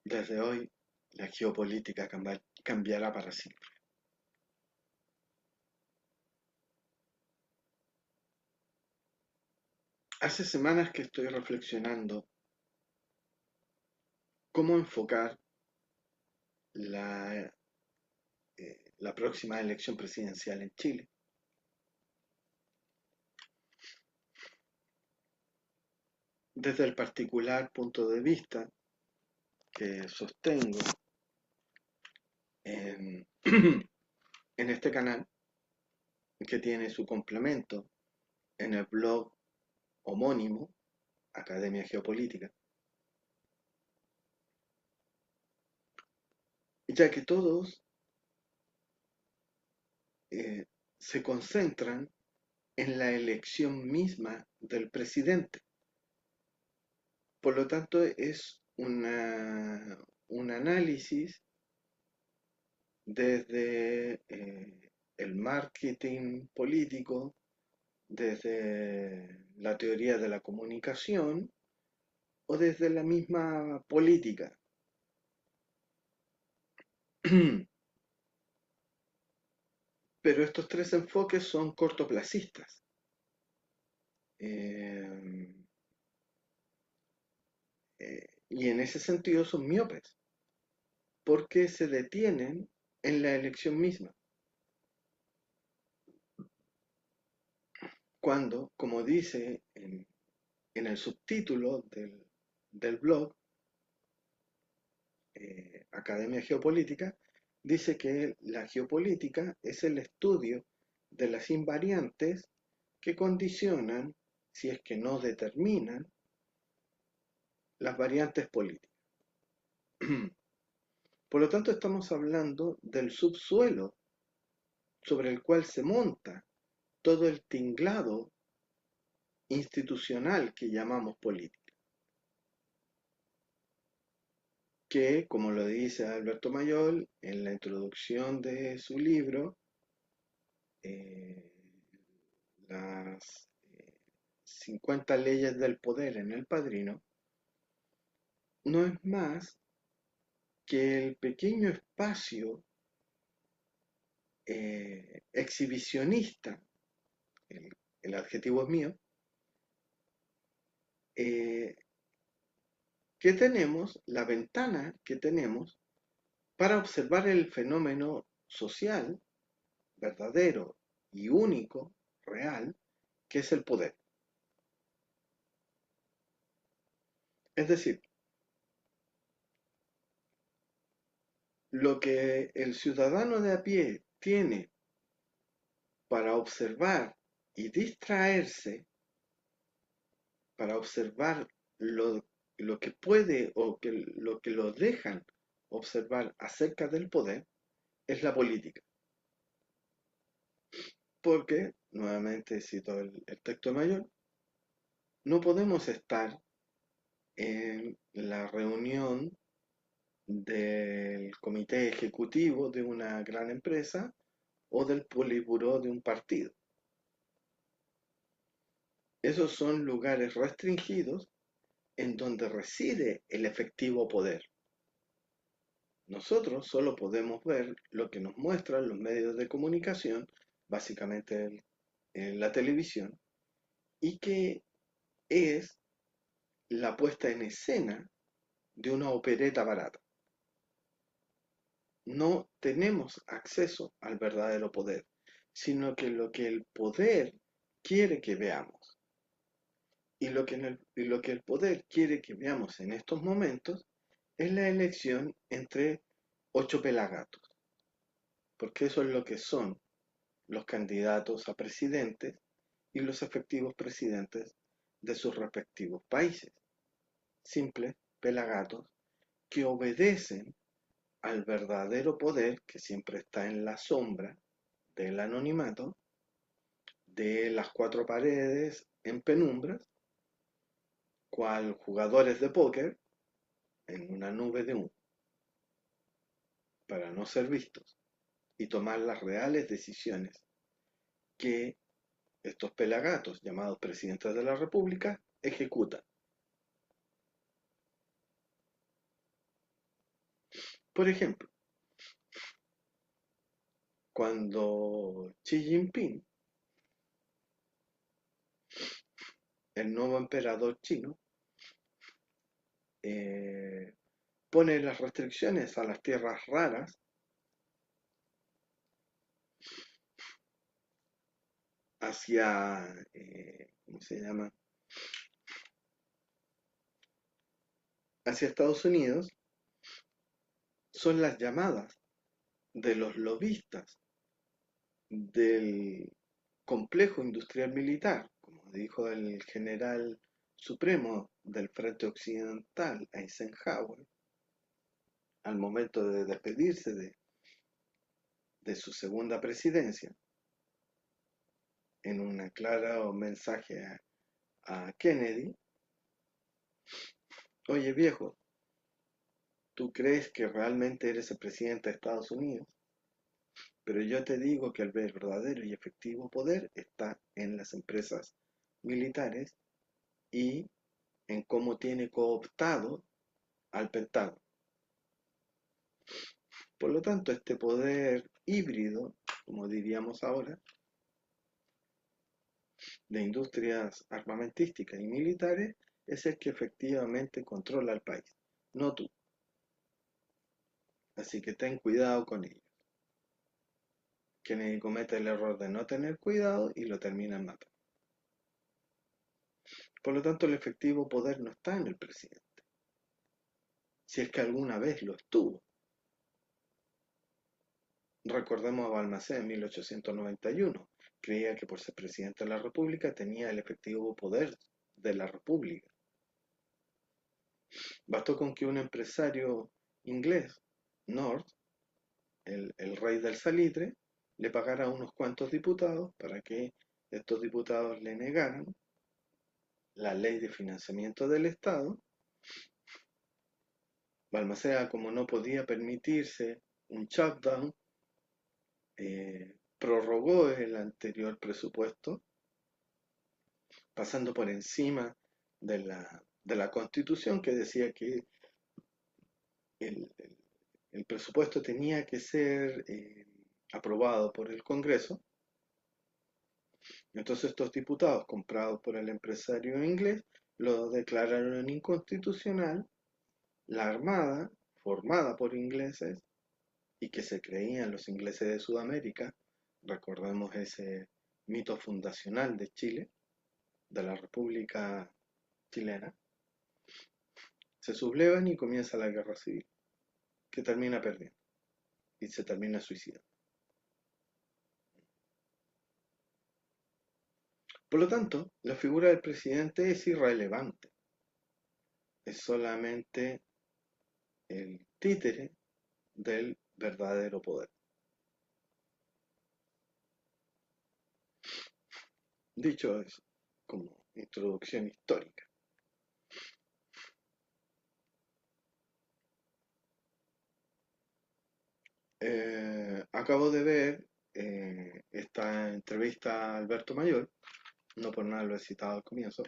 Desde hoy, la geopolítica cambiará para siempre. Hace semanas que estoy reflexionando cómo enfocar la, la próxima elección presidencial en Chile. Desde el particular punto de vista que sostengo en, en este canal, que tiene su complemento en el blog homónimo, Academia Geopolítica, ya que todos eh, se concentran en la elección misma del presidente. Por lo tanto, es un análisis desde el marketing político, desde la teoría de la comunicación o desde la misma política. Pero estos tres enfoques son cortoplacistas eh, y en ese sentido son miopes, porque se detienen en la elección misma. Cuando, como dice en el subtítulo del blog, Academia Geopolítica, dice que la geopolítica es el estudio de las invariantes que condicionan, si es que no determinan, las variantes políticas. Por lo tanto, estamos hablando del subsuelo sobre el cual se monta todo el tinglado institucional que llamamos política, que, como lo dice Alberto Mayol en la introducción de su libro, eh, las 50 leyes del poder en El Padrino, no es más que el pequeño espacio exhibicionista, el, el adjetivo es mío, eh, que tenemos, la ventana que tenemos para observar el fenómeno social, verdadero y único, real, que es el poder. Es decir, lo que el ciudadano de a pie tiene para observar y distraerse, para observar lo que puede o lo que lo dejan observar acerca del poder, es la política. Porque, nuevamente cito el texto mayor, no podemos estar en la reunión del comité ejecutivo de una gran empresa o del politburó de un partido. Esos son lugares restringidos en donde reside el efectivo poder. Nosotros solo podemos ver lo que nos muestran los medios de comunicación, básicamente la televisión, y que es la puesta en escena de una opereta barata. No tenemos acceso al verdadero poder, sino que lo que el poder quiere que veamos. Y lo que el poder quiere que veamos en estos momentos es la elección entre 8 pelagatos, porque eso es lo que son los candidatos a presidentes y los efectivos presidentes de sus respectivos países. Simples pelagatos que obedecen al verdadero poder que siempre está en la sombra del anonimato, de las cuatro paredes en penumbras, cual jugadores de póker en una nube de humo, para no ser vistos y tomar las reales decisiones que estos pelagatos, llamados presidentes de la República, ejecutan. Por ejemplo, cuando Xi Jinping, el nuevo emperador chino, eh, pone las restricciones a las tierras raras hacia, ¿cómo se llama? Hacia Estados Unidos, son las llamadas de los lobistas del complejo industrial militar, como dijo el general supremo del Frente Occidental, Eisenhower, al momento de despedirse de su segunda presidencia, en un claro mensaje a Kennedy: oye viejo, ¿tú crees que realmente eres el presidente de Estados Unidos? Pero yo te digo que el verdadero y efectivo poder está en las empresas militares y en cómo tiene cooptado al Pentágono. Por lo tanto, este poder híbrido, como diríamos ahora, de industrias armamentísticas y militares, es el que efectivamente controla el país, no tú. Así que ten cuidado con ello. Kennedy comete el error de no tener cuidado y lo terminan matando. Por lo tanto, el efectivo poder no está en el presidente, si es que alguna vez lo estuvo. Recordemos a Balmaceda en 1891, creía que por ser presidente de la República tenía el efectivo poder de la República. Bastó con que un empresario inglés, North, el rey del salitre, le pagara a unos cuantos diputados para que estos diputados le negaran la ley de financiamiento del Estado. Balmaceda, como no podía permitirse un shutdown, prorrogó el anterior presupuesto, pasando por encima de la Constitución, que decía que el, el presupuesto tenía que ser aprobado por el Congreso. Entonces estos diputados, comprados por el empresario inglés, lo declararon inconstitucional. La Armada, formada por ingleses y que se creían los ingleses de Sudamérica, recordemos ese mito fundacional de Chile, de la República Chilena, se sublevan y comienza la guerra civil, que termina perdiendo y se termina suicidando. Por lo tanto, la figura del presidente es irrelevante, es solamente el títere del verdadero poder. Dicho eso, como introducción histórica. Acabo de ver esta entrevista a Alberto Mayor, no por nada lo he citado al comienzo,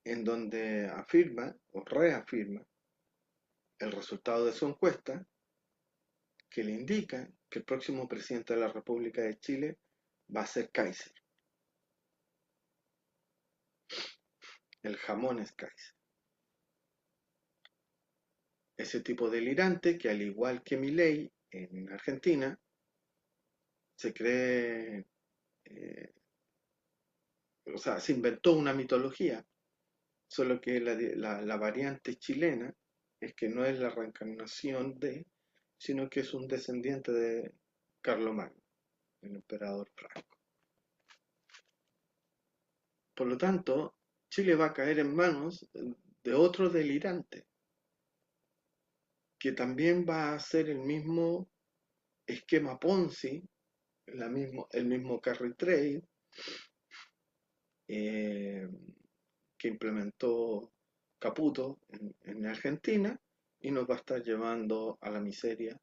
en donde afirma o reafirma el resultado de su encuesta, que le indica que el próximo presidente de la República de Chile va a ser Kaiser. El jamón es Kaiser. Ese tipo delirante que, al igual que Milei en Argentina, se cree, eh, o sea, se inventó una mitología, solo que la variante chilena es que no es la reencarnación de, sino que es un descendiente de Carlomagno, el emperador Franco. Por lo tanto, Chile va a caer en manos de otro delirante, que también va a hacer el mismo esquema Ponzi, el mismo carry trade, eh, que implementó Caputo en Argentina, y nos va a estar llevando a la miseria,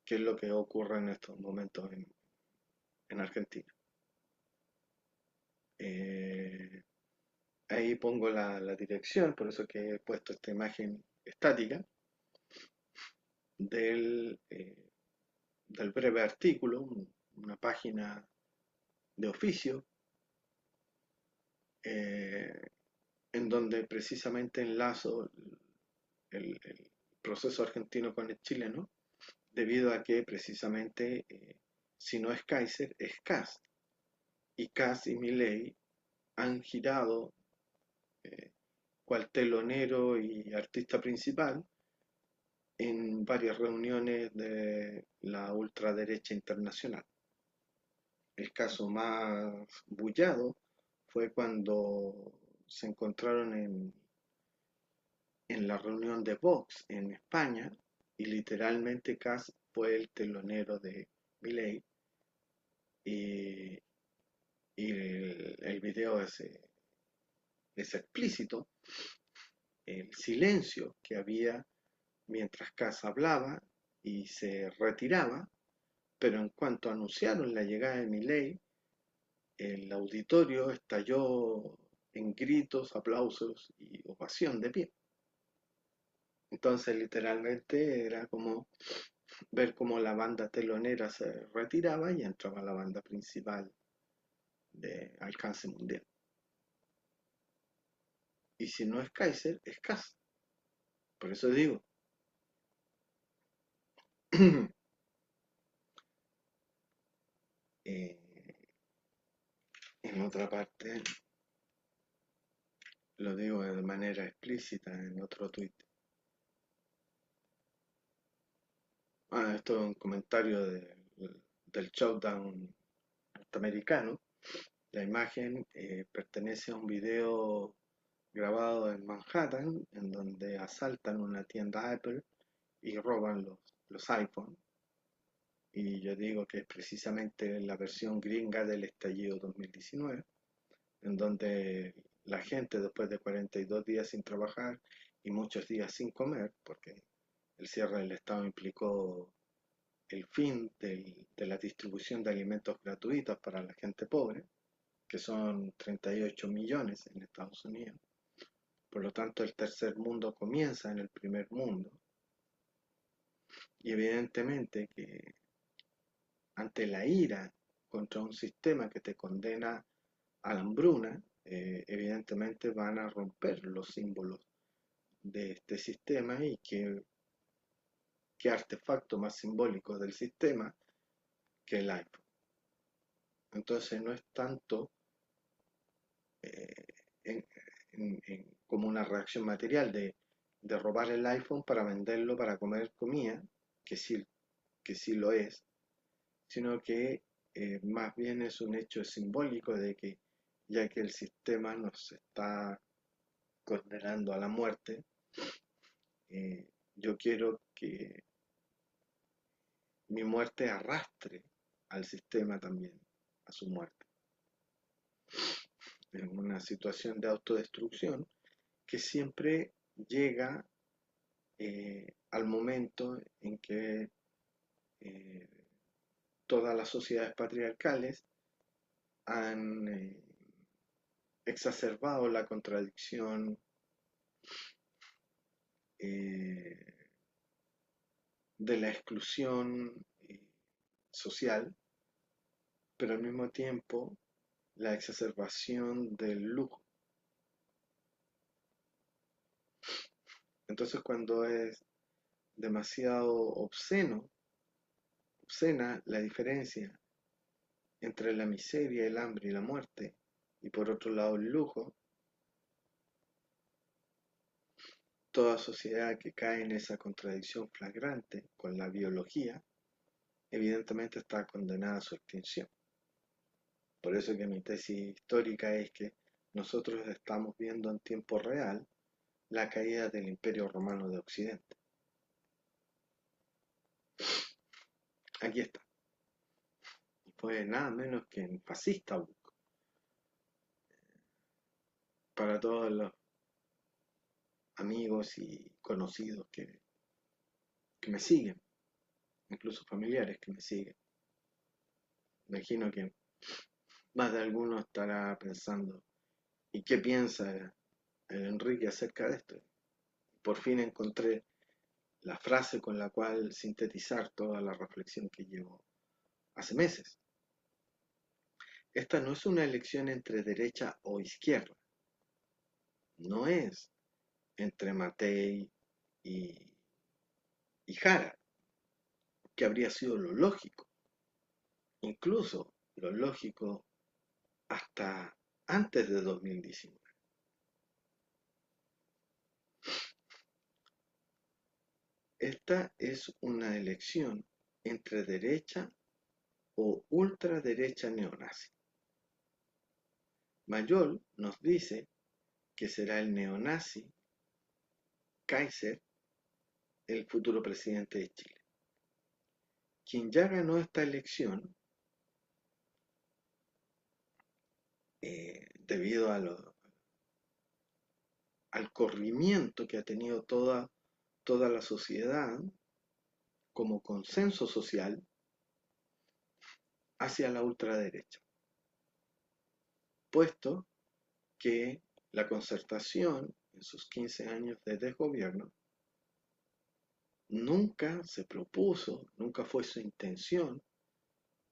que es lo que ocurre en estos momentos en Argentina. Ahí pongo la dirección, por eso que he puesto esta imagen estática del, del breve artículo, una página de oficio, eh, en donde precisamente enlazo el proceso argentino con el chileno, debido a que precisamente si no es Kaiser, es Kast. Y Kast y Milei han girado eh, cual telonero y artista principal en varias reuniones de la ultraderecha internacional. El caso más bullado fue cuando se encontraron en la reunión de Vox en España y literalmente Kass fue el telonero de Milei y, y el video es explícito, el silencio que había mientras Kass hablaba y se retiraba, pero en cuanto anunciaron la llegada de Milei, el auditorio estalló en gritos, aplausos y ovación de pie. Entonces literalmente era como ver cómo la banda telonera se retiraba y entraba la banda principal de alcance mundial. Y si no es Kaiser, es Kass. Por eso digo, eh, en otra parte, lo digo de manera explícita en otro tweet. Esto es un comentario del showdown norteamericano. La imagen pertenece a un video grabado en Manhattan, en donde asaltan una tienda Apple y roban los iPhones. Y yo digo que es precisamente la versión gringa del estallido 2019, en donde la gente después de 42 días sin trabajar y muchos días sin comer, porque el cierre del Estado implicó el fin de la distribución de alimentos gratuitos para la gente pobre, que son 38 millones en Estados Unidos. Por lo tanto, el tercer mundo comienza en el primer mundo. Y evidentemente que ante la ira contra un sistema que te condena a la hambruna, evidentemente van a romper los símbolos de este sistema y qué artefacto más simbólico del sistema que el iPhone. Entonces no es tanto eh, en, como una reacción material de robar el iPhone para venderlo para comer comida, que sí lo es, sino que más bien es un hecho simbólico de que ya que el sistema nos está condenando a la muerte, yo quiero que mi muerte arrastre al sistema también a su muerte. En una situación de autodestrucción que siempre llega al momento en que eh, todas las sociedades patriarcales han exacerbado la contradicción eh, de la exclusión social, pero al mismo tiempo la exacerbación del lujo. Entonces cuando es demasiado obscena la diferencia entre la miseria, el hambre y la muerte, y por otro lado el lujo, toda sociedad que cae en esa contradicción flagrante con la biología, evidentemente está condenada a su extinción. Por eso que mi tesis histórica es que nosotros estamos viendo en tiempo real la caída del Imperio Romano de Occidente. Aquí está. Y fue nada menos que en fascista book, para todos los amigos y conocidos que me siguen, incluso familiares que me siguen. Imagino que más de alguno estará pensando, ¿Y qué piensa el Enrique acerca de esto? Por fin encontré la frase con la cual sintetizar toda la reflexión que llevo hace meses. Esta no es una elección entre derecha o izquierda, no es entre Matei y, y Jara, que habría sido lo lógico, incluso lo lógico hasta antes de 2019. Esta es una elección entre derecha o ultraderecha neonazi. Mayol nos dice que será el neonazi Kaiser el futuro presidente de Chile. Quien ya ganó esta elección, debido al corrimiento que ha tenido toda la sociedad como consenso social hacia la ultraderecha, puesto que la Concertación, en sus 15 años de desgobierno, nunca se propuso, nunca fue su intención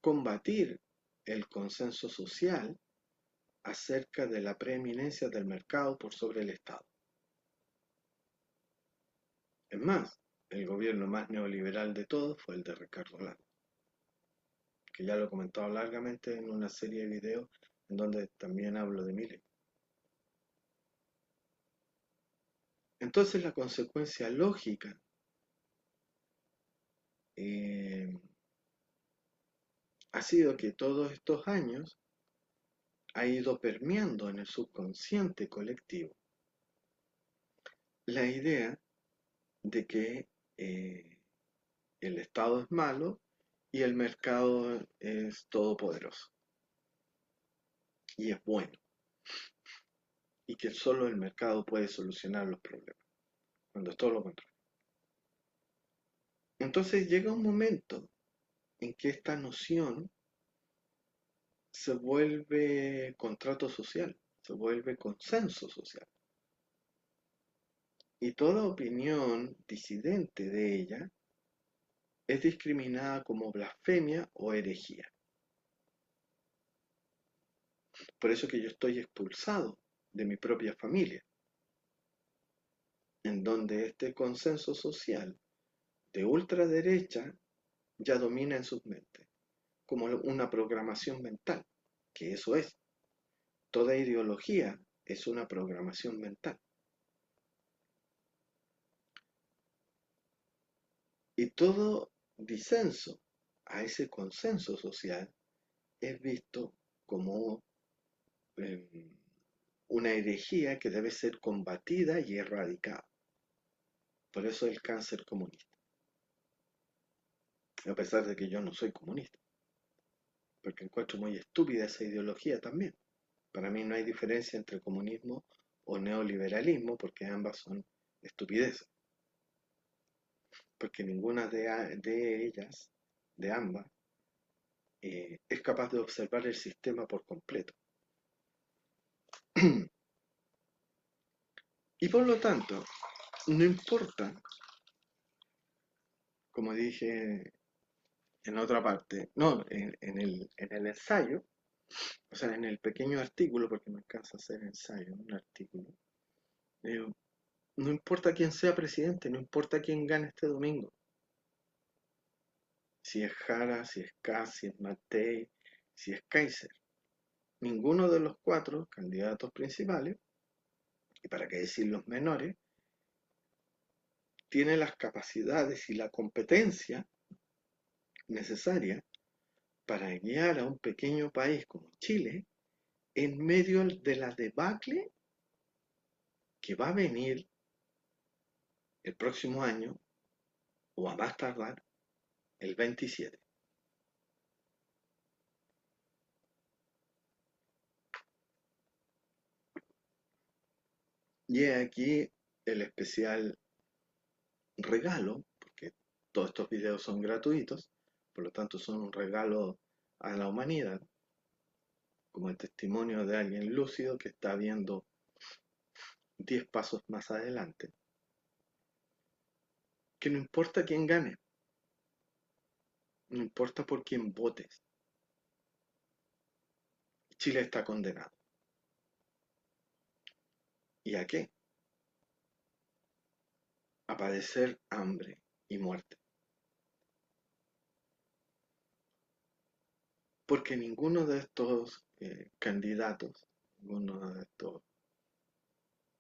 combatir el consenso social acerca de la preeminencia del mercado por sobre el Estado. Es más, el gobierno más neoliberal de todos fue el de Ricardo Lagos, que ya lo he comentado largamente en una serie de videos en donde también hablo de Milei. Entonces la consecuencia lógica ha sido que todos estos años ha ido permeando en el subconsciente colectivo la idea de que el Estado es malo y el mercado es todopoderoso y es bueno, y que solo el mercado puede solucionar los problemas, cuando es todo lo contrario. Entonces llega un momento en que esta noción se vuelve contrato social, se vuelve consenso social. Y toda opinión disidente de ella es discriminada como blasfemia o herejía. Por eso que yo estoy expulsado de mi propia familia, en donde este consenso social de ultraderecha ya domina en sus mentes, como una programación mental, que eso es. Toda ideología es una programación mental. Y todo disenso a ese consenso social es visto como eh, una herejía que debe ser combatida y erradicada. Por eso el cáncer comunista. A pesar de que yo no soy comunista, porque encuentro muy estúpida esa ideología también. Para mí no hay diferencia entre comunismo o neoliberalismo, porque ambas son estupideces. Porque ninguna de ellas, de ambas, es capaz de observar el sistema por completo. Y por lo tanto, no importa, como dije en otra parte, no, en el ensayo, o sea, en el pequeño artículo, porque no alcanza a hacer ensayo, un artículo, digo, no importa quién sea presidente, no importa quién gane este domingo, si es Jara, si es Kass, si es Matei, si es Kaiser, ninguno de los cuatro candidatos principales, y para qué decir los menores, tiene las capacidades y la competencia necesaria para guiar a un pequeño país como Chile en medio de la debacle que va a venir el próximo año o a más tardar el 27. Y he aquí el especial regalo, porque todos estos videos son gratuitos, por lo tanto son un regalo a la humanidad, como el testimonio de alguien lúcido que está viendo 10 pasos más adelante, que no importa quién gane, no importa por quién votes, Chile está condenado. ¿Y a qué? A padecer hambre y muerte. Porque ninguno de estos candidatos, ninguno de estos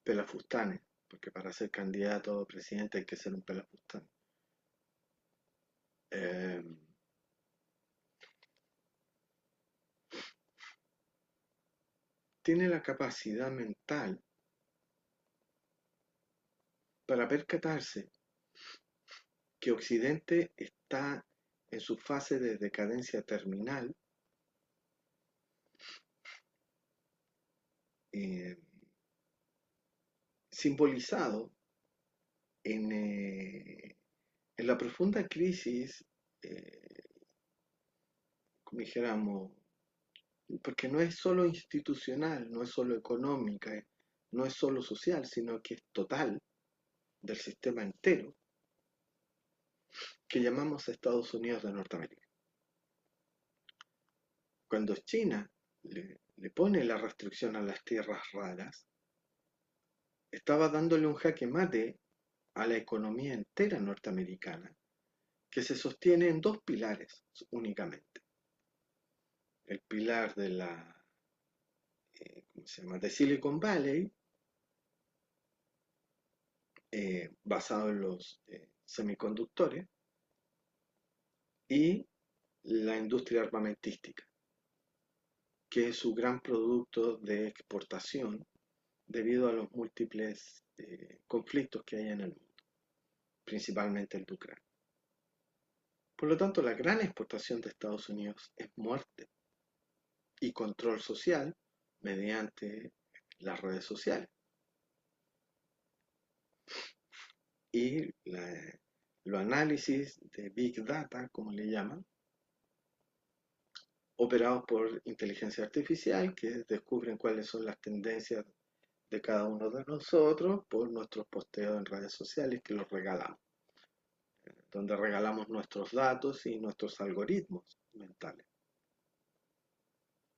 pelafustanes, porque para ser candidato a presidente hay que ser un pelafustán, eh, tiene la capacidad mental para percatarse que Occidente está en su fase de decadencia terminal, eh, simbolizado en la profunda crisis, eh, como dijéramos, porque no es solo institucional, no es solo económica, no es solo social, sino que es total del sistema entero, que llamamos Estados Unidos de Norteamérica. Cuando China le pone la restricción a las tierras raras, estaba dándole un jaque mate a la economía entera norteamericana, que se sostiene en dos pilares únicamente. El pilar de la, ¿cómo se llama?, de Silicon Valley, basado en los semiconductores, y la industria armamentística, que es su gran producto de exportación debido a los múltiples conflictos que hay en el mundo, principalmente el de Ucrania. Por lo tanto, la gran exportación de Estados Unidos es muerte y control social mediante las redes sociales. Y los análisis de Big Data, como le llaman, operados por inteligencia artificial, que descubren cuáles son las tendencias de cada uno de nosotros por nuestros posteos en redes sociales que los regalamos, donde regalamos nuestros datos y nuestros algoritmos mentales,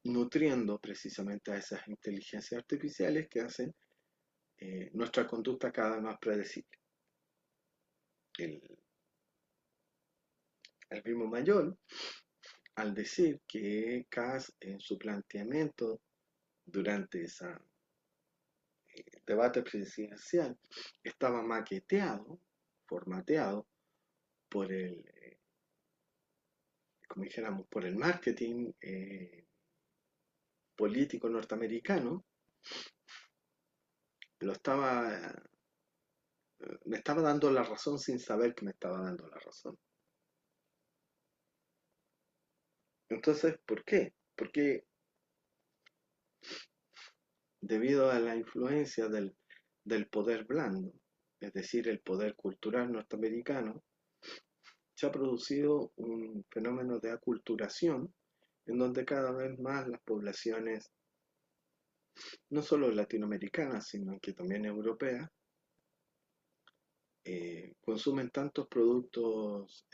nutriendo precisamente a esas inteligencias artificiales que hacen nuestra conducta cada vez más predecible. El, el primo mayor, al decir que Kass en su planteamiento durante ese debate presidencial estaba maqueteado, formateado por el, como dijéramos, por el marketing político norteamericano, lo estaba, me estaba dando la razón sin saber que me estaba dando la razón. Entonces, ¿por qué? Porque debido a la influencia del poder blando, es decir, el poder cultural norteamericano, se ha producido un fenómeno de aculturación en donde cada vez más las poblaciones, no solo latinoamericanas, sino que también europeas, consumen tantos productos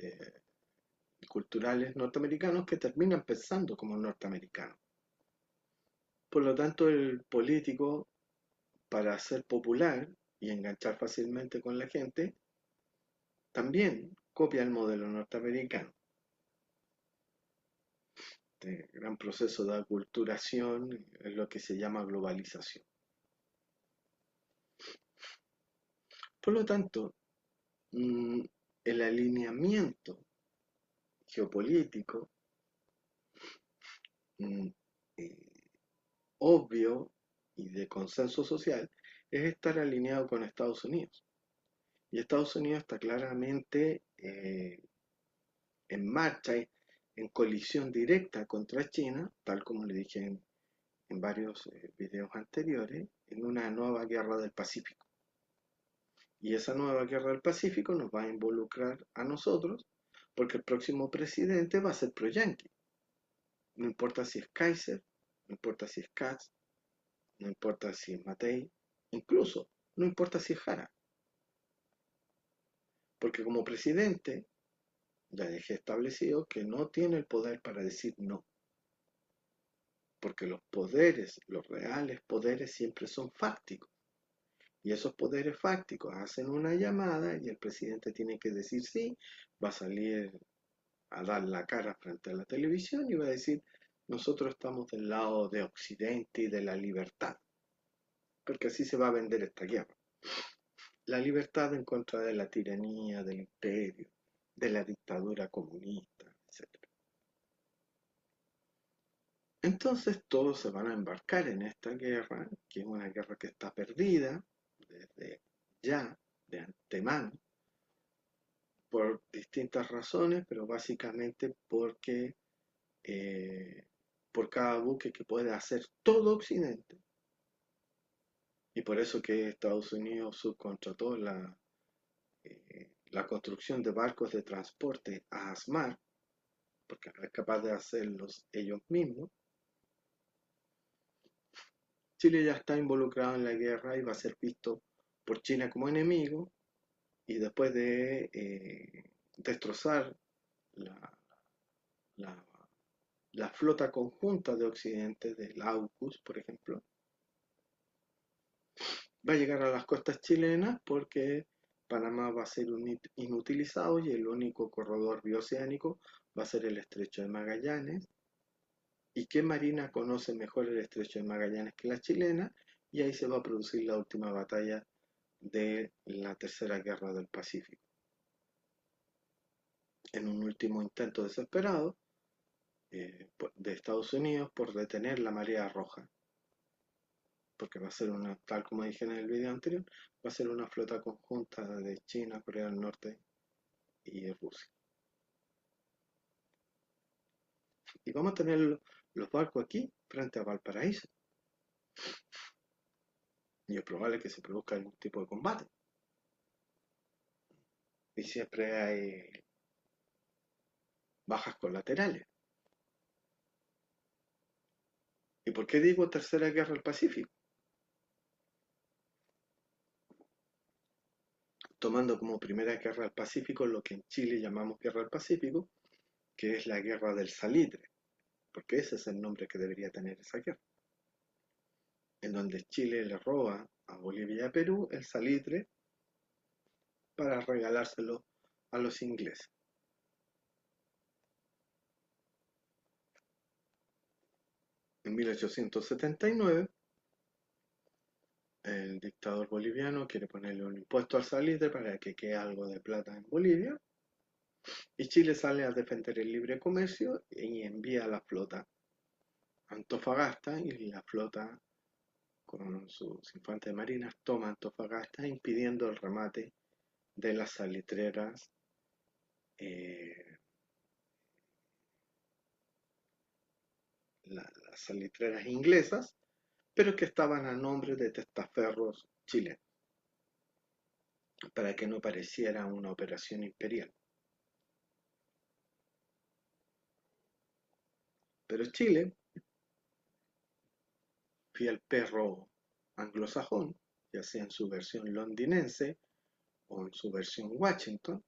culturales norteamericanos que terminan pensando como norteamericanos. Por lo tanto, el político, para ser popular y enganchar fácilmente con la gente, también copia el modelo norteamericano. Este gran proceso de aculturación es lo que se llama globalización. Por lo tanto, el alineamiento geopolítico mm, eh, obvio y de consenso social es estar alineado con Estados Unidos. Y Estados Unidos está claramente en marcha, en colisión directa contra China, tal como le dije en varios videos anteriores, en una nueva guerra del Pacífico. Y esa nueva guerra del Pacífico nos va a involucrar a nosotros, porque el próximo presidente va a ser pro-yanqui. No importa si es Kaiser, no importa si es Katz, no importa si es Matei, incluso no importa si es Jara, porque como presidente ya dejé establecido que no tiene el poder para decir no, porque los poderes, los reales poderes siempre son fácticos, y esos poderes fácticos hacen una llamada y el presidente tiene que decir sí, va a salir a dar la cara frente a la televisión y va a decir, nosotros estamos del lado de Occidente y de la libertad, porque así se va a vender esta guerra. La libertad en contra de la tiranía, del imperio, de la dictadura comunista, etc. Entonces todos se van a embarcar en esta guerra, que es una guerra que está perdida desde ya, de antemano, por distintas razones, pero básicamente porque por cada buque que puede hacer todo Occidente, y por eso que Estados Unidos subcontrató la construcción de barcos de transporte a ASMAR, porque no es capaz de hacerlos ellos mismos. Chile ya está involucrado en la guerra y va a ser visto por China como enemigo, y después de destrozar la, la, la flota conjunta de Occidente, del AUKUS, por ejemplo, va a llegar a las costas chilenas porque Panamá va a ser inutilizado y el único corredor bioceánico va a ser el estrecho de Magallanes. ¿Y qué marina conoce mejor el estrecho de Magallanes que la chilena? Y ahí se va a producir la última batalla de la Tercera Guerra del Pacífico. En un último intento desesperado de Estados Unidos por detener la marea roja, porque va a ser una, tal como dije en el video anterior, va a ser una flota conjunta de China, Corea del Norte y Rusia. Y vamos a tener los barcos aquí frente a Valparaíso. Y es probable que se produzca algún tipo de combate. Y siempre hay bajas colaterales. ¿Y por qué digo Tercera Guerra del Pacífico? Tomando como Primera Guerra del Pacífico lo que en Chile llamamos Guerra del Pacífico, que es la Guerra del Salitre, porque ese es el nombre que debería tener esa guerra, en donde Chile le roba a Bolivia y a Perú el salitre para regalárselo a los ingleses. En 1879, el dictador boliviano quiere ponerle un impuesto al salitre para que quede algo de plata en Bolivia, y Chile sale a defender el libre comercio y envía la flota a Antofagasta, y la flota con sus infantes de marinas toma Antofagasta, impidiendo el remate de las salitreras eh, las salitreras inglesas, pero que estaban a nombre de testaferros chilenos, para que no pareciera una operación imperial. Pero Chile, fiel perro anglosajón, ya sea en su versión londinense o en su versión Washington,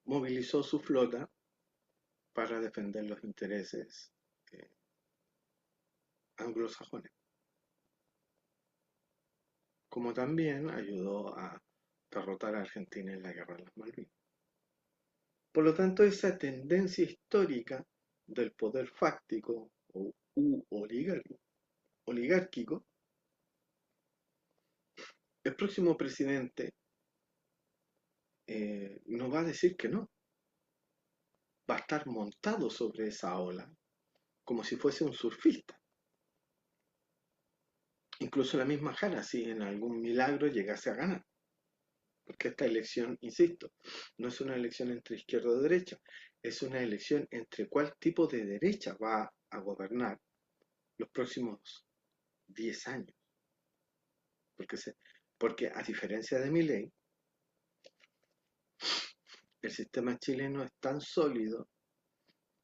movilizó su flota para defender los intereses eh, anglosajones, como también ayudó a derrotar a Argentina en la Guerra de las Malvinas. Por lo tanto, esa tendencia histórica del poder fáctico o oligárquico, el próximo presidente no va a decir que no, va a estar montado sobre esa ola como si fuese un surfista. Incluso la misma Jara, si en algún milagro llegase a ganar. Porque esta elección, insisto, no es una elección entre izquierda o derecha, es una elección entre cuál tipo de derecha va a gobernar los próximos 10 años. Porque, porque a diferencia de Milei, el sistema chileno es tan sólido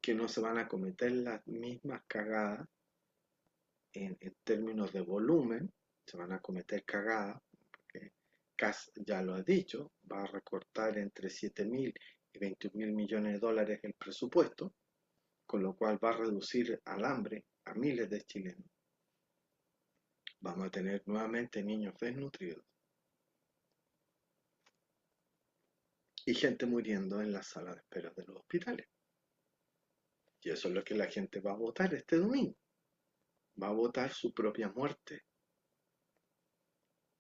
que no se van a cometer las mismas cagadas en términos de volumen, se van a cometer cagadas, porque Kass ya lo ha dicho, va a recortar entre 7.000 y 21.000 millones de dólares el presupuesto, con lo cual va a reducir al hambre a miles de chilenos. Vamos a tener nuevamente niños desnutridos y gente muriendo en las salas de espera de los hospitales. Y eso es lo que la gente va a votar este domingo. Va a votar su propia muerte.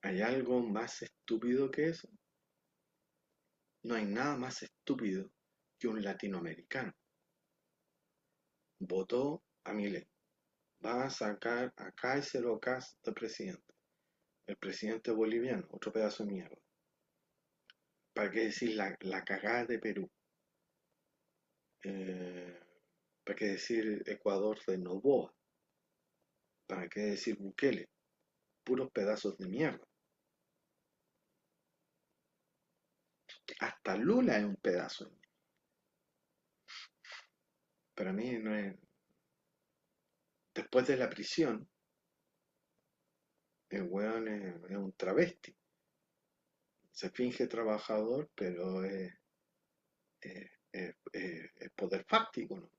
¿Hay algo más estúpido que eso? No hay nada más estúpido que un latinoamericano. Votó a Milei. Va a sacar a Kaiser o Kast de presidente. El presidente boliviano, otro pedazo de mierda. ¿Para qué decir la cagada de Perú? Eh, ¿Para qué decir Ecuador de Noboa? ¿Para qué decir Bukele? Puros pedazos de mierda. Hasta Lula es un pedazo de mierda. Para mí no es... Después de la prisión, el weón es un travesti. Se finge trabajador, pero es poder fáctico, ¿no?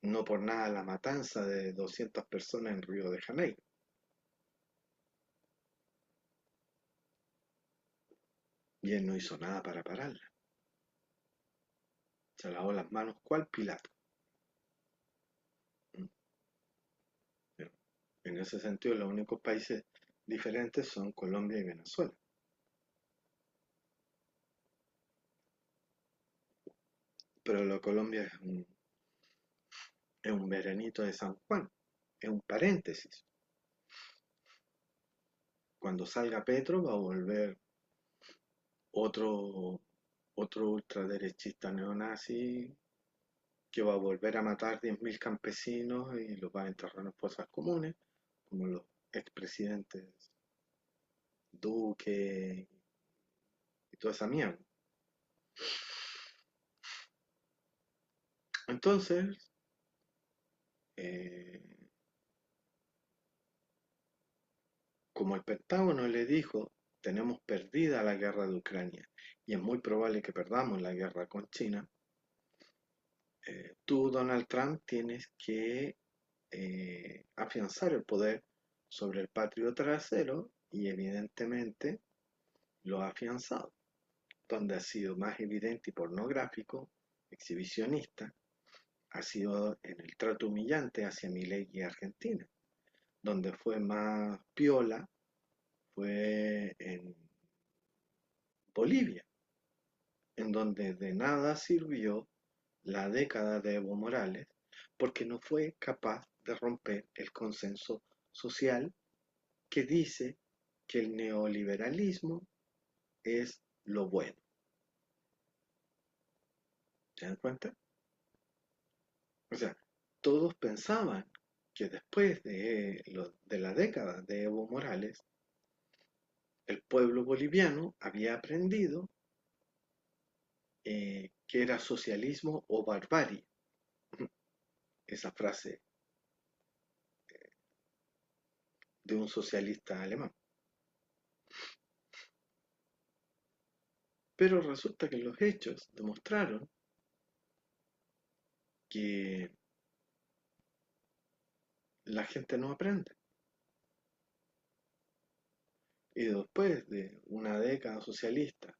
No por nada la matanza de 200 personas en Río de Janeiro. Y él no hizo nada para pararla. Se lavó las manos cual Pilato. ¿Mm? En ese sentido, los únicos países diferentes son Colombia y Venezuela. Pero lo de Colombia es un veranito de San Juan, es un paréntesis. Cuando salga Petro va a volver otro, otro ultraderechista neonazi que va a volver a matar 10.000 campesinos y los va a enterrar en fosas comunes, como los expresidentes Duque y toda esa mierda. Entonces, eh, como el Pentágono le dijo, tenemos perdida la guerra de Ucrania y es muy probable que perdamos la guerra con China, tú, Donald Trump, tienes que afianzar el poder sobre el patrio trasero y evidentemente lo ha afianzado. Donde ha sido más evidente y pornográfico, exhibicionista, ha sido en el trato humillante hacia Milei y Argentina. Donde fue más piola fue en Bolivia, en donde de nada sirvió la década de Evo Morales porque no fue capaz de romper el consenso social que dice que el neoliberalismo es lo bueno. ¿Se dan cuenta? O sea, todos pensaban que después de la década de Evo Morales, el pueblo boliviano había aprendido que era socialismo o barbarie. Esa frase de un socialista alemán. Pero resulta que los hechos demostraron que la gente no aprende. Y después de una década socialista,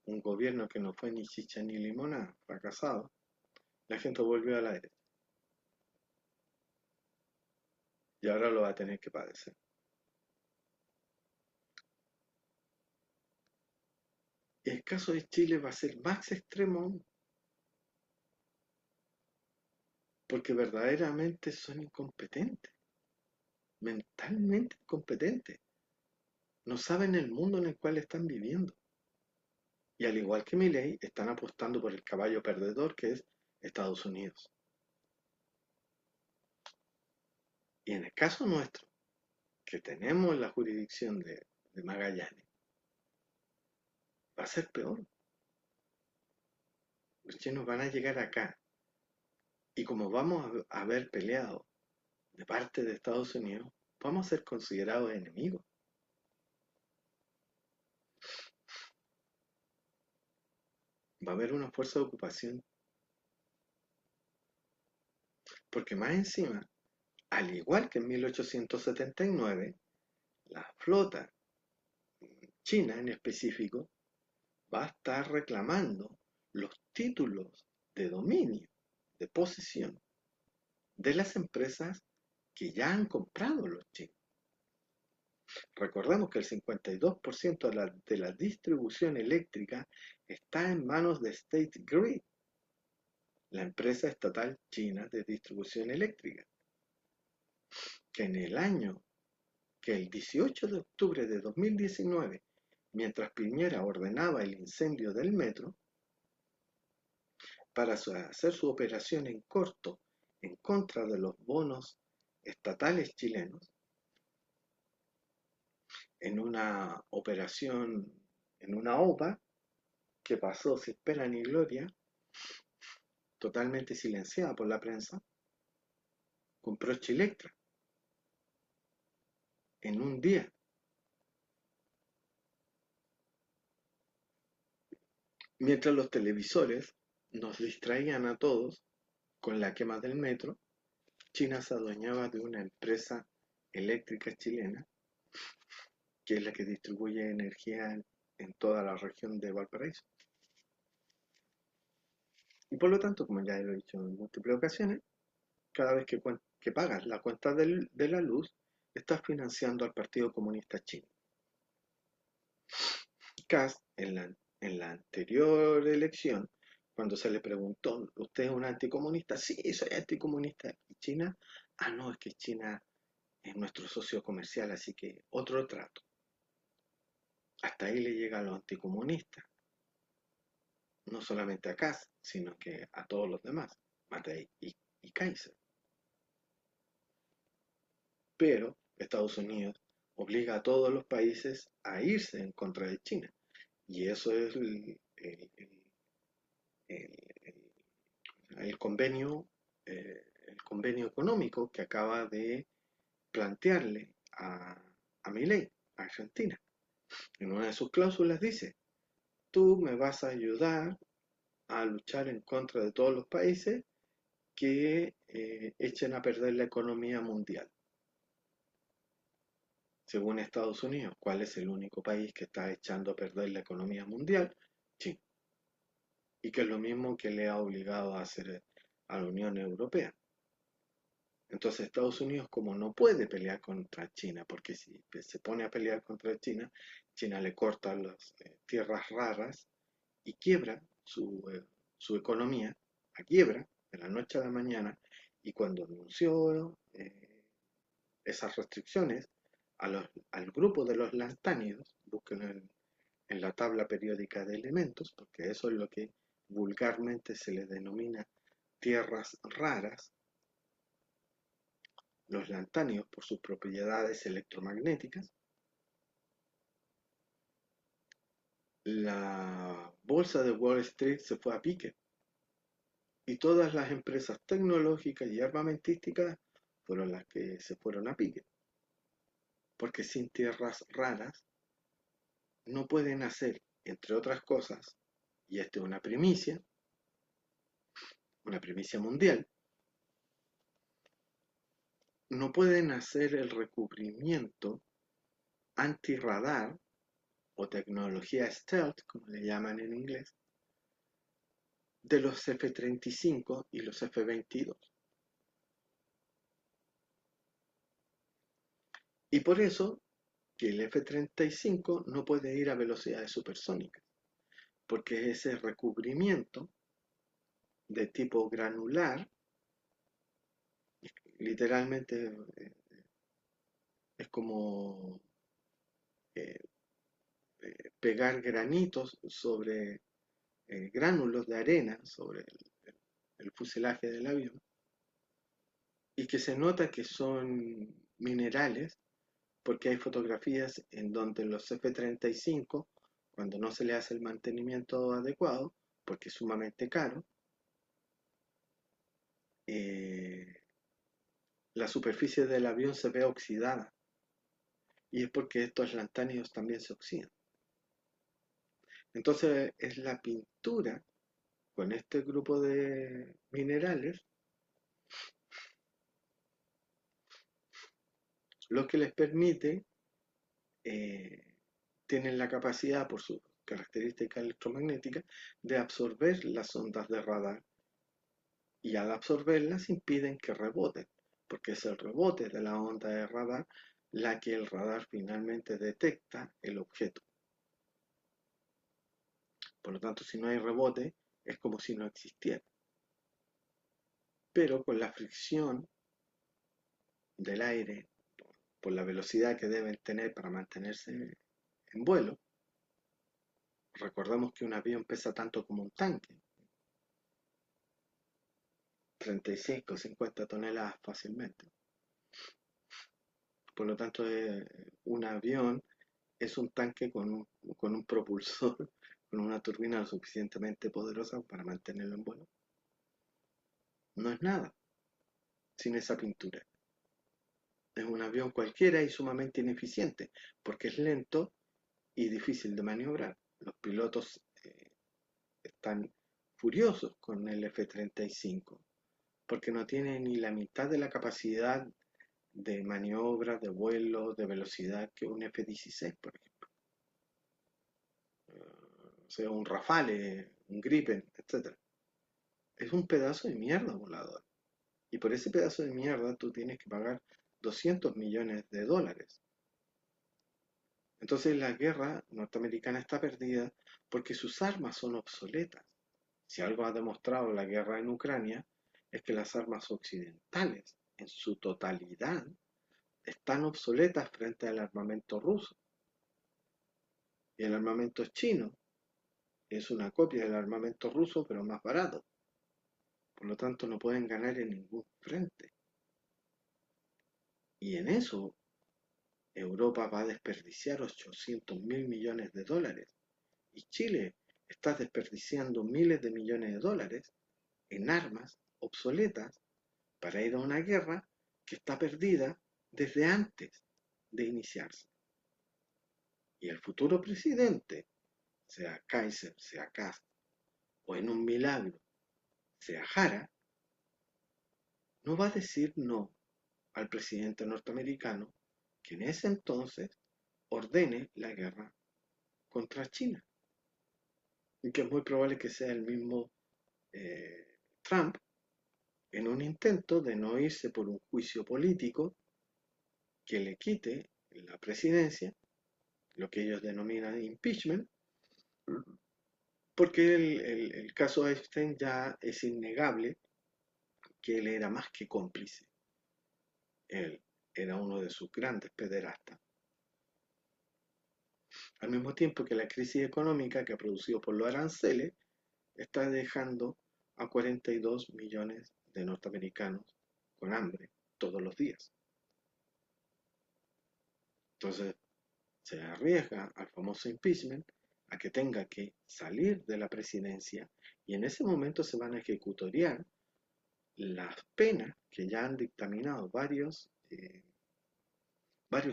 un gobierno que no fue ni chicha ni limonada, fracasado, la gente volvió a la derecha. Y ahora lo va a tener que padecer. Y el caso de Chile va a ser más extremo aún, porque verdaderamente son incompetentes, mentalmente incompetentes. No saben el mundo en el cual están viviendo. Y al igual que Milei, están apostando por el caballo perdedor que es Estados Unidos. Y en el caso nuestro, que tenemos la jurisdicción de Magallanes, va a ser peor. Los chinos van a llegar acá y como vamos a haber peleado de parte de Estados Unidos, vamos a ser considerados enemigos. Va a haber una fuerza de ocupación, porque más encima, al igual que en 1879, la flota china en específico va a estar reclamando los títulos de dominio, de posesión, de las empresas que ya han comprado los chinos. Recordemos que el 52% de la distribución eléctrica está en manos de State Grid, la empresa estatal china de distribución eléctrica, que el 18 de octubre de 2019, mientras Piñera ordenaba el incendio del metro, para hacer su operación en corto en contra de los bonos estatales chilenos, en una operación, en una OPA que pasó sin pena ni gloria, totalmente silenciada por la prensa, compró Chilectra en un día. Mientras los televisores nos distraían a todos con la quema del metro, China se adueñaba de una empresa eléctrica chilena, que es la que distribuye energía en toda la región de Valparaíso. Y por lo tanto, como ya lo he dicho en múltiples ocasiones, cada vez que pagas la cuenta de la luz, estás financiando al Partido Comunista Chino. Kass, en la anterior elección, cuando se le preguntó, ¿usted es un anticomunista? Sí, soy anticomunista. ¿Y China? Ah, no, es que China es nuestro socio comercial, así que otro trato. Hasta ahí le llega a los anticomunistas. No solamente a Kass, sino que a todos los demás, Matei y Kaiser. Pero Estados Unidos obliga a todos los países a irse en contra de China. Y eso es el- el convenio, el convenio económico que acaba de plantearle a Milei, a Argentina. En una de sus cláusulas dice, tú me vas a ayudar a luchar en contra de todos los países que echen a perder la economía mundial. Según Estados Unidos, ¿cuál es el único país que está echando a perder la economía mundial? China. Y que es lo mismo que le ha obligado a hacer a la Unión Europea. Entonces Estados Unidos, como no puede pelear contra China, porque si se pone a pelear contra China, China le corta las tierras raras y quiebra su economía, a quiebra de la noche a la mañana, y cuando anunció esas restricciones al grupo de los lantánidos, busquen en la tabla periódica de elementos, porque eso es lo que vulgarmente se le denomina tierras raras, los lantánidos por sus propiedades electromagnéticas. La bolsa de Wall Street se fue a pique y todas las empresas tecnológicas y armamentísticas fueron las que se fueron a pique, porque sin tierras raras no pueden hacer, entre otras cosas, y esta es una primicia mundial, no pueden hacer el recubrimiento antirradar o tecnología stealth, como le llaman en inglés, de los F-35 y los F-22. Y por eso que el F-35 no puede ir a velocidades supersónicas, porque ese recubrimiento de tipo granular, literalmente es como eh, pegar granitos sobre gránulos de arena sobre el fuselaje del avión, y que se nota que son minerales porque hay fotografías en donde los F-35, cuando no se le hace el mantenimiento adecuado, porque es sumamente caro, eh, la superficie del avión se ve oxidada y es porque estos lantánidos también se oxidan. Entonces es la pintura con este grupo de minerales lo que les permite, eh, tienen la capacidad por sus características electromagnéticas de absorber las ondas de radar y al absorberlas impiden que reboten, porque es el rebote de la onda de radar la que el radar finalmente detecta el objeto. Por lo tanto, si no hay rebote, es como si no existiera. Pero con la fricción del aire, por la velocidad que deben tener para mantenerse en vuelo, recordamos que un avión pesa tanto como un tanque, 35, 50 toneladas fácilmente. Por lo tanto, un avión es un tanque con un propulsor, con una turbina lo suficientemente poderosa para mantenerlo en vuelo. No es nada sin esa pintura. Es un avión cualquiera y sumamente ineficiente, porque es lento y difícil de maniobrar. Los pilotos están furiosos con el F-35, porque no tiene ni la mitad de la capacidad de maniobra, de vuelo, de velocidad que un F-16, por ejemplo. O sea, un Rafale, un Gripen, etc. Es un pedazo de mierda volador. Y por ese pedazo de mierda tú tienes que pagar 200 millones de dólares. Entonces la guerra norteamericana está perdida porque sus armas son obsoletas. Si algo ha demostrado la guerra en Ucrania es que las armas occidentales en su totalidad están obsoletas frente al armamento ruso. Y el armamento chino es una copia del armamento ruso pero más barato. Por lo tanto no pueden ganar en ningún frente. Y en eso Europa va a desperdiciar 800 mil millones de dólares y Chile está desperdiciando miles de millones de dólares en armas obsoletas para ir a una guerra que está perdida desde antes de iniciarse. Y el futuro presidente, sea Kaiser, sea Kast, o en un milagro, sea Jara, no va a decir no al presidente norteamericano que en ese entonces ordene la guerra contra China. Y que es muy probable que sea el mismo Trump en un intento de no irse por un juicio político que le quite la presidencia, lo que ellos denominan impeachment, porque el caso Epstein ya es innegable que él era más que cómplice. Él era uno de sus grandes pederastas. Al mismo tiempo que la crisis económica que ha producido por los aranceles está dejando a 42 millones de norteamericanos con hambre todos los días. Entonces se arriesga al famoso impeachment a que tenga que salir de la presidencia y en ese momento se van a ejecutoriar las penas que ya han dictaminado varios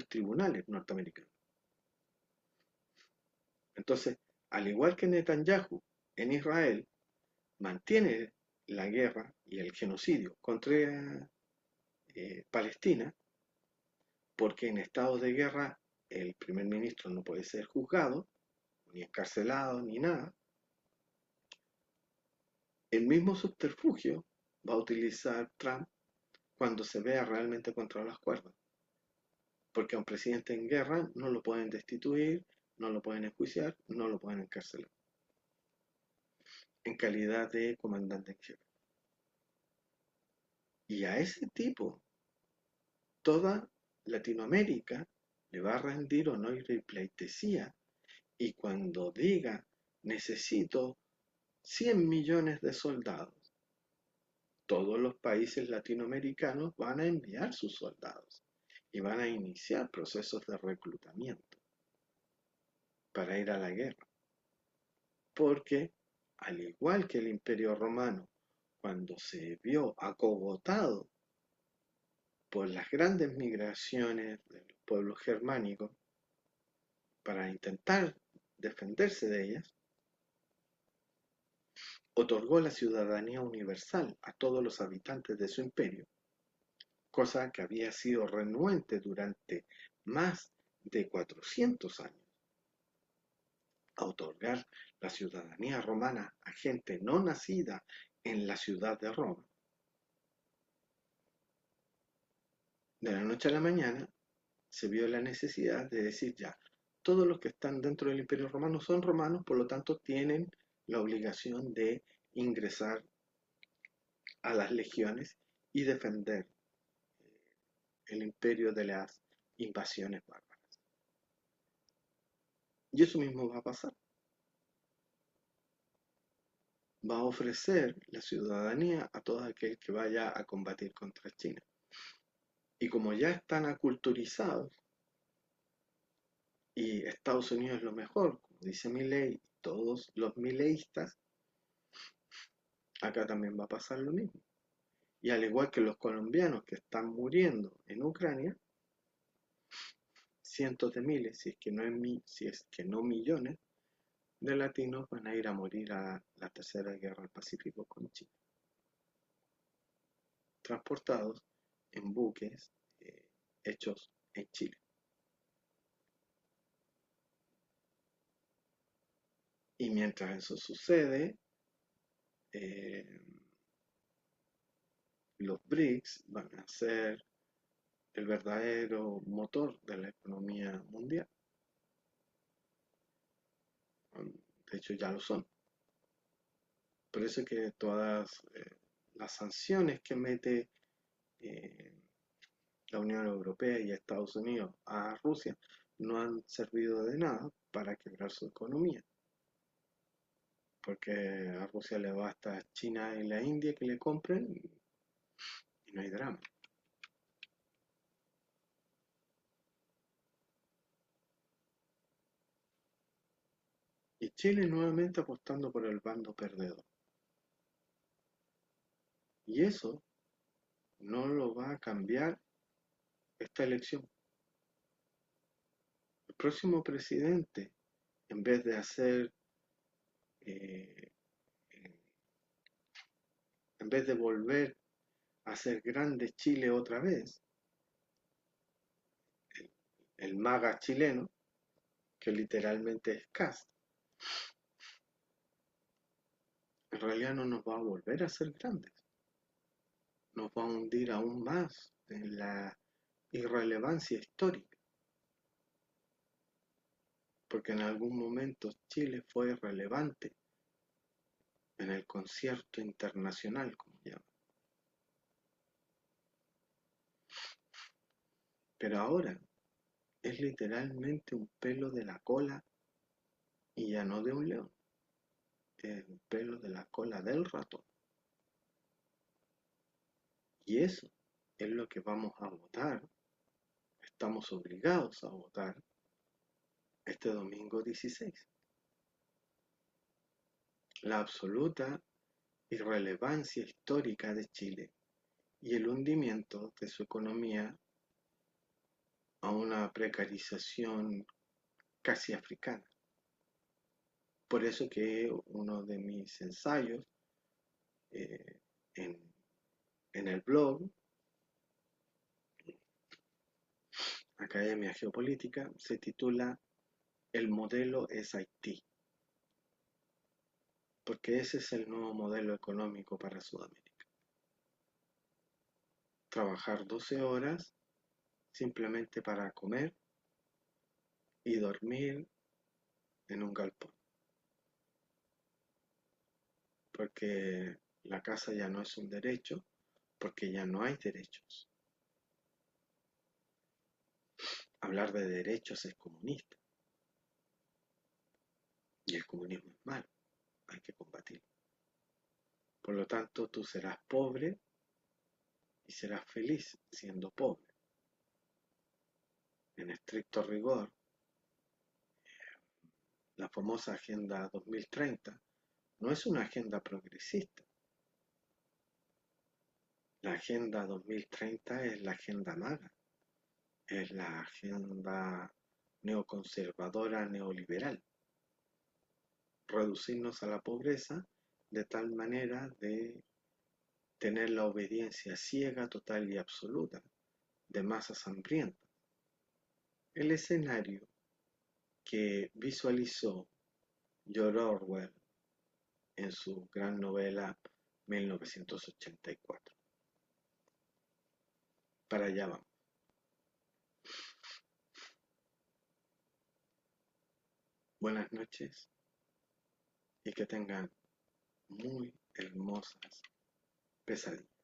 tribunales norteamericanos. Entonces, al igual que Netanyahu en Israel, mantiene la guerra y el genocidio contra Palestina, porque en estado de guerra el primer ministro no puede ser juzgado, ni encarcelado, ni nada. El mismo subterfugio va a utilizar Trump cuando se vea realmente contra las cuerdas, porque a un presidente en guerra no lo pueden destituir, no lo pueden enjuiciar, no lo pueden encarcelar, en calidad de comandante en jefe. Y a ese tipo, toda Latinoamérica le va a rendir honor y pleitesía, y cuando diga necesito 100 millones de soldados, todos los países latinoamericanos van a enviar sus soldados y van a iniciar procesos de reclutamiento para ir a la guerra. Porque, al igual que el Imperio Romano, cuando se vio acogotado por las grandes migraciones de los pueblos germánicos para intentar defenderse de ellas, otorgó la ciudadanía universal a todos los habitantes de su imperio, cosa que había sido renuente durante más de 400 años. A otorgar la ciudadanía romana a gente no nacida en la ciudad de Roma, de la noche a la mañana se vio la necesidad de decir ya, todos los que están dentro del Imperio Romano son romanos, por lo tanto tienen la obligación de ingresar a las legiones y defender el imperio de las invasiones bárbaras. Y eso mismo va a pasar. Va a ofrecer la ciudadanía a todo aquel que vaya a combatir contra China. Y como ya están aculturizados, y Estados Unidos es lo mejor, como dice Milei, todos los mileístas, acá también va a pasar lo mismo. Y al igual que los colombianos que están muriendo en Ucrania, cientos de miles, si es que no millones, de latinos van a ir a morir a la Tercera Guerra del Pacífico con China, transportados en buques hechos en Chile. Y mientras eso sucede, eh, los BRICS van a ser el verdadero motor de la economía mundial. De hecho, ya lo son. Por eso que todas las sanciones que mete eh, la Unión Europea y Estados Unidos a Rusia no han servido de nada para quebrar su economía. Porque a Rusia le basta China y la India que le compren y no hay drama. Y Chile nuevamente apostando por el bando perdedor. Y eso no lo va a cambiar esta elección. El próximo presidente, en vez de hacer, eh, en vez de volver a hacer grande Chile otra vez, el MAGA chileno, que literalmente es Kast, en realidad no nos va a volver a hacer grandes. Nos va a hundir aún más en la irrelevancia histórica. Porque en algún momento Chile fue relevante en el concierto internacional, como llaman. Pero ahora es literalmente un pelo de la cola y ya no de un león, es un pelo de la cola del ratón. Y eso es lo que vamos a votar, estamos obligados a votar este domingo 16. La absoluta irrelevancia histórica de Chile y el hundimiento de su economía a una precarización casi africana. Por eso que uno de mis ensayos eh, en, en el blog Academia Geopolítica se titula El modelo es Haití, porque ese es el nuevo modelo económico para Sudamérica. Trabajar 12 horas simplemente para comer y dormir en un galpón, porque la casa ya no es un derecho, porque ya no hay derechos. Hablar de derechos es comunista y el comunismo es malo, hay que combatirlo. Por lo tanto, tú serás pobre y serás feliz siendo pobre. En estricto rigor, la famosa Agenda 2030 no es una agenda progresista, La Agenda 2030 es la agenda maga, es la agenda neoconservadora neoliberal, reducirnos a la pobreza de tal manera de tener la obediencia ciega, total y absoluta de masas hambrientas. El escenario que visualizó George Orwell en su gran novela 1984. Para allá vamos. Buenas noches y que tengan muy hermosas pesadillas.